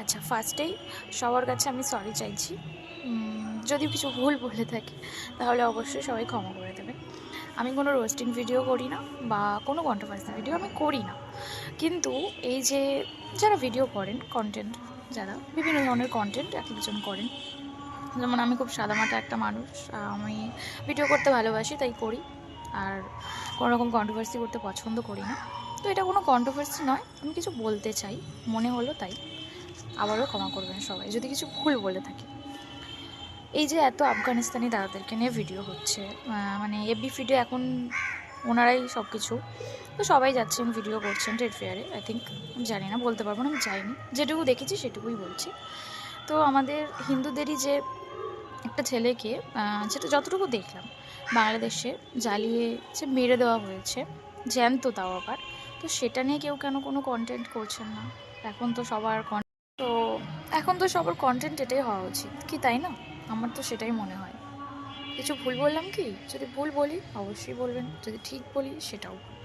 আচ্ছা, ফার্স্টেই সবার কাছে আমি সরি চাইছি। যদি কিছু ভুল বলে থাকি তাহলে অবশ্যই সবাই ক্ষমা করে দেবেন। আমি কোনো রোস্টিং ভিডিও করি না বা কোনো কন্ট্রোভার্সি ভিডিও আমি করি না। কিন্তু এই যে যারা ভিডিও করেন, কন্টেন্ট, যারা বিভিন্ন ধরনের কন্টেন্ট এক একজন করেন, যেমন আমি খুব সাদামাটা একটা মানুষ, আমি ভিডিও করতে ভালোবাসি তাই করি, আর কোনো রকম কন্ট্রোভার্সি করতে পছন্দ করি না। তো এটা কোনো কন্ট্রোভার্সি নয়, আমি কিছু বলতে চাই, মনে হলো তাই। আবারও ক্ষমা করবেন সবাই যদি কিছু ভুল বলে থাকি। এই যে এত আফগানিস্তানি দাদাদেরকে নিয়ে ভিডিও হচ্ছে, মানে এফবি ভিডিও এখন ওনারাই সব কিছু, তো সবাই যাচ্ছেন ভিডিও করছেন ট্রেড ফেয়ারে, আই থিঙ্ক। জানি না, বলতে পারবো না, আমি যাইনি, যেটুকু দেখেছি সেটুকুই বলছি। তো আমাদের হিন্দুদেরই যে একটা ছেলেকে, যেটা যতটুকু দেখলাম, বাংলাদেশে জ্বালিয়ে যে মেরে দেওয়া হয়েছে, জ্যান্ত তাও আবার, তো সেটা নিয়ে কেউ কেন কোনো কন্টেন্ট করছেন না? এখন তো সবার তো এখন তো সবার কন্টেন্ট এটাই হওয়া উচিত কি, তাই না? আমার তো সেটাই মনে হয়। কিছু ভুল বললাম কি? যদি ভুল বলি অবশ্যই বলবেন, যদি ঠিক বলি সেটাও বলবেন।